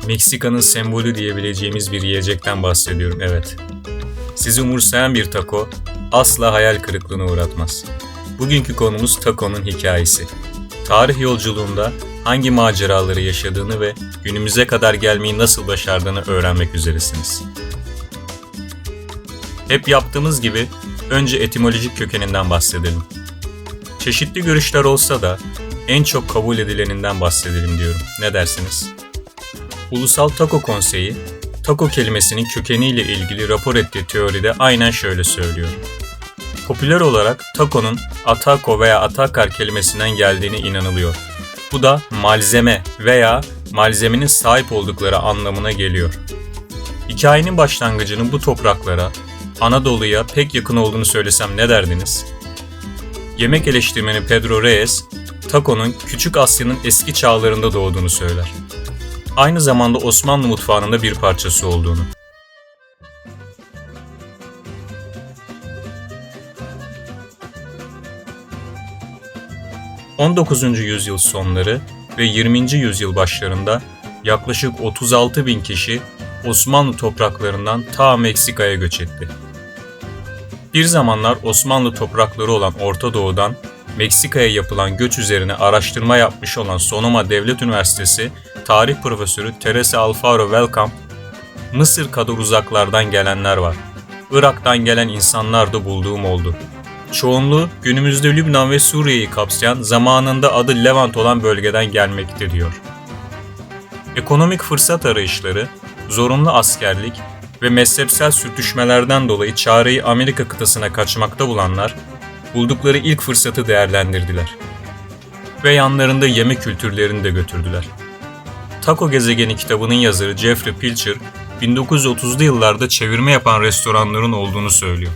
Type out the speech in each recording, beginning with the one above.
Meksika'nın sembolü diyebileceğimiz bir yiyecekten bahsediyorum, evet. Sizi umursayan bir taco asla hayal kırıklığına uğratmaz. Bugünkü konumuz taconun hikayesi. Tarih yolculuğunda hangi maceraları yaşadığını ve günümüze kadar gelmeyi nasıl başardığını öğrenmek üzeresiniz. Hep yaptığımız gibi önce etimolojik kökeninden bahsedelim. Çeşitli görüşler olsa da en çok kabul edileninden bahsedelim diyorum. Ne dersiniz? Ulusal Taco Konseyi, taco kelimesinin kökeniyle ilgili rapor ettiği teoride aynen şöyle söylüyor. Popüler olarak taco'nun ataco veya atakar kelimesinden geldiğine inanılıyor. Bu da malzeme veya malzemenin sahip oldukları anlamına geliyor. Hikayenin başlangıcının bu topraklara, Anadolu'ya pek yakın olduğunu söylesem ne derdiniz? Yemek eleştirmeni Pedro Reyes, taco'nun Küçük Asya'nın eski çağlarında doğduğunu söyler. Aynı zamanda Osmanlı mutfağının da bir parçası olduğunu. ...19. yüzyıl sonları ve 20. yüzyıl başlarında yaklaşık 36 bin kişi Osmanlı topraklarından ta Meksika'ya göç etti. Bir zamanlar Osmanlı toprakları olan Orta Doğu'dan Meksika'ya yapılan göç üzerine araştırma yapmış olan Sonoma Devlet Üniversitesi tarih profesörü Teresa Alfaro Welcome, Mısır kadar uzaklardan gelenler var. Irak'tan gelen insanlar da bulduğum oldu. Çoğunluğu günümüzde Lübnan ve Suriye'yi kapsayan zamanında adı Levant olan bölgeden gelmekte diyor. Ekonomik fırsat arayışları, zorunlu askerlik ve mezhepsel sürtüşmelerden dolayı çareyi Amerika kıtasına kaçmakta bulanlar, buldukları ilk fırsatı değerlendirdiler. Ve yanlarında yeme kültürlerini de götürdüler. Taco Gezegeni kitabının yazarı Jeffrey Pilcher, 1930'lu yıllarda çevirme yapan restoranların olduğunu söylüyor.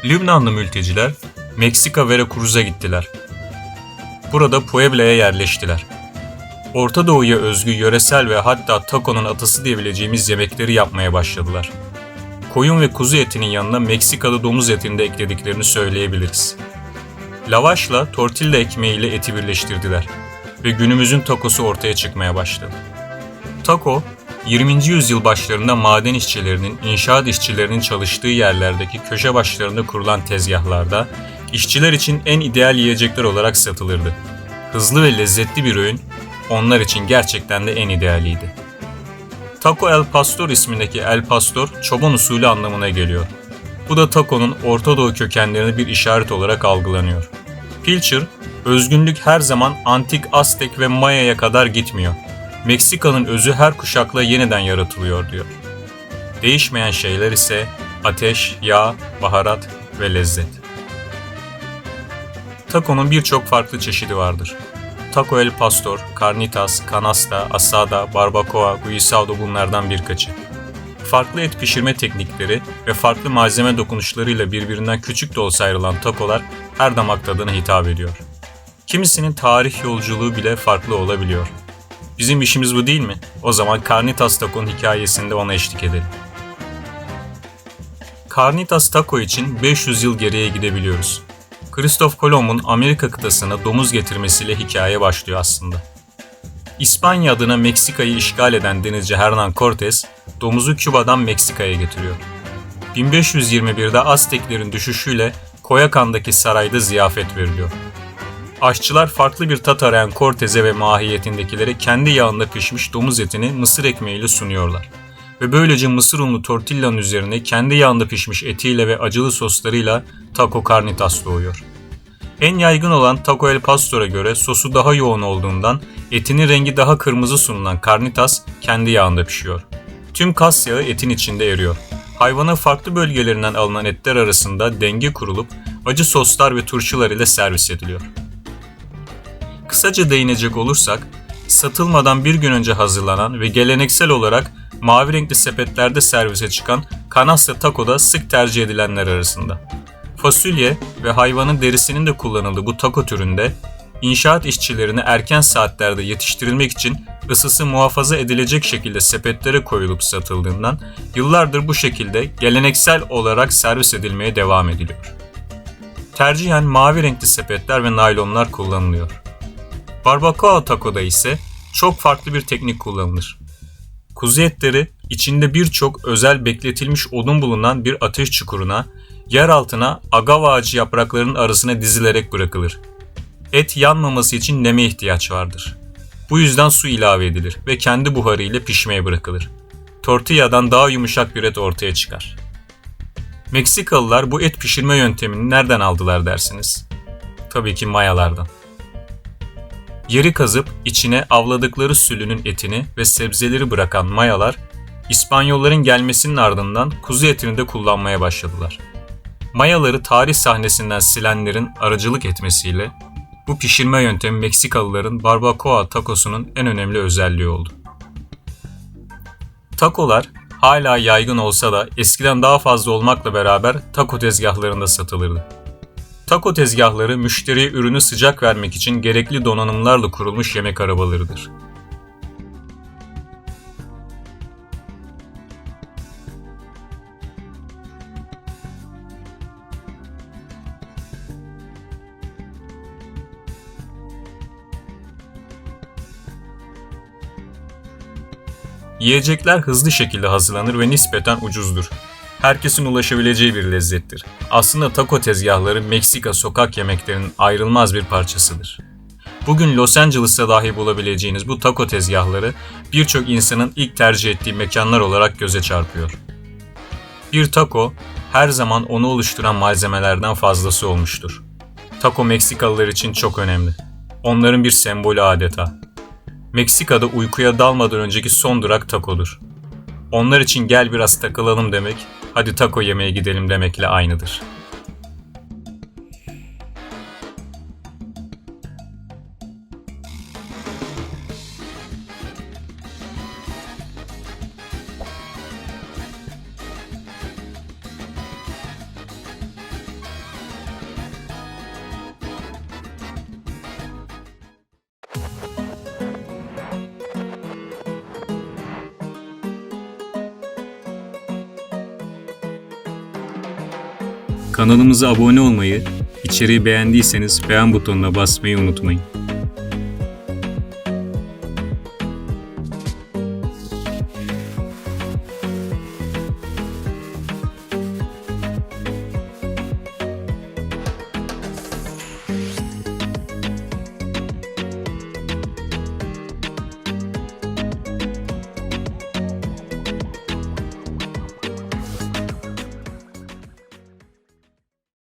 Lübnanlı mülteciler Meksika Veracruz'a gittiler. Burada Puebla'ya yerleştiler. Orta Doğu'ya özgü yöresel ve hatta taco'nun atası diyebileceğimiz yemekleri yapmaya başladılar. Koyun ve kuzu etinin yanına Meksikalı domuz etini de eklediklerini söyleyebiliriz. Lavaşla tortilla ekmeğiyle eti birleştirdiler ve günümüzün tacosu ortaya çıkmaya başladı. Taco, 20. yüzyıl başlarında maden işçilerinin, inşaat işçilerinin çalıştığı yerlerdeki köşe başlarında kurulan tezgahlarda işçiler için en ideal yiyecekler olarak satılırdı. Hızlı ve lezzetli bir öğün, onlar için gerçekten de en idealiydi. Taco El Pastor ismindeki El Pastor, çoban usulü anlamına geliyor. Bu da taco'nun Orta Doğu kökenlerine bir işaret olarak algılanıyor. Pilcher, özgünlük her zaman antik Aztek ve Maya'ya kadar gitmiyor. Meksika'nın özü her kuşakla yeniden yaratılıyor diyor. Değişmeyen şeyler ise ateş, yağ, baharat ve lezzet. Taco'nun birçok farklı çeşidi vardır. Taco El Pastor, Carnitas, Canasta, Asada, Barbacoa, Guisado bunlardan birkaçı. Farklı et pişirme teknikleri ve farklı malzeme dokunuşlarıyla birbirinden küçük de olsa ayrılan tacolar her damak tadına hitap ediyor. Kimisinin tarih yolculuğu bile farklı olabiliyor. Bizim işimiz bu değil mi? O zaman Carnitas Taco'nun hikayesinde ona eşlik edelim. Carnitas Taco için 500 yıl geriye gidebiliyoruz. Christoph Kolomb'un Amerika kıtasına domuz getirmesiyle hikaye başlıyor aslında. İspanya adına Meksika'yı işgal eden denizci Hernán Cortés, domuzu Küba'dan Meksika'ya getiriyor. 1521'de Azteklerin düşüşüyle Coyoacán'daki sarayda ziyafet veriliyor. Aşçılar farklı bir tat arayan Cortez'e ve mahiyetindekilere kendi yağında pişmiş domuz etini mısır ekmeğiyle sunuyorlar. Ve böylece mısır unlu tortillanın üzerine kendi yağında pişmiş etiyle ve acılı soslarıyla Taco Carnitas doğuyor. En yaygın olan Taco El Pastor'a göre sosu daha yoğun olduğundan etinin rengi daha kırmızı sunulan Carnitas kendi yağında pişiyor. Tüm kas yağı etin içinde eriyor. Hayvanın farklı bölgelerinden alınan etler arasında denge kurulup acı soslar ve turşular ile servis ediliyor. Kısaca değinecek olursak, satılmadan bir gün önce hazırlanan ve geleneksel olarak mavi renkli sepetlerde servise çıkan canasta taco da sık tercih edilenler arasında. Fasulye ve hayvanın derisinin de kullanıldığı bu taco türünde, inşaat işçilerine erken saatlerde yetiştirilmek için ısısı muhafaza edilecek şekilde sepetlere koyulup satıldığından yıllardır bu şekilde geleneksel olarak servis edilmeye devam ediliyor. Tercihen mavi renkli sepetler ve naylonlar kullanılıyor. Barbacoa taco'da ise çok farklı bir teknik kullanılır. Kuzu etleri içinde birçok özel bekletilmiş odun bulunan bir ateş çukuruna, yer altına agav ağacı yapraklarının arasına dizilerek bırakılır. Et yanmaması için neme ihtiyaç vardır. Bu yüzden su ilave edilir ve kendi buharı ile pişmeye bırakılır. Tortilladan daha yumuşak bir et ortaya çıkar. Meksikalılar bu et pişirme yöntemini nereden aldılar dersiniz? Tabii ki Mayalardan. Yeri kazıp içine avladıkları sülünün etini ve sebzeleri bırakan Mayalar, İspanyolların gelmesinin ardından kuzu etini de kullanmaya başladılar. Mayaları tarih sahnesinden silenlerin aracılık etmesiyle bu pişirme yöntemi Meksikalıların barbacoa takosunun en önemli özelliği oldu. Takolar hala yaygın olsa da eskiden daha fazla olmakla beraber taco tezgahlarında satılırdı. Taco tezgahları müşteriye ürünü sıcak vermek için gerekli donanımlarla kurulmuş yemek arabalarıdır. Yiyecekler hızlı şekilde hazırlanır ve nispeten ucuzdur. Herkesin ulaşabileceği bir lezzettir. Aslında taco tezgahları Meksika sokak yemeklerinin ayrılmaz bir parçasıdır. Bugün Los Angeles'ta dahi bulabileceğiniz bu taco tezgahları birçok insanın ilk tercih ettiği mekanlar olarak göze çarpıyor. Bir taco her zaman onu oluşturan malzemelerden fazlası olmuştur. Taco Meksikalılar için çok önemli. Onların bir sembolü adeta. Meksika'da uykuya dalmadan önceki son durak taco'dur. Onlar için gel biraz takılalım demek, hadi taco yemeye gidelim demekle aynıdır. Kanalımıza abone olmayı, içeriği beğendiyseniz beğen butonuna basmayı unutmayın.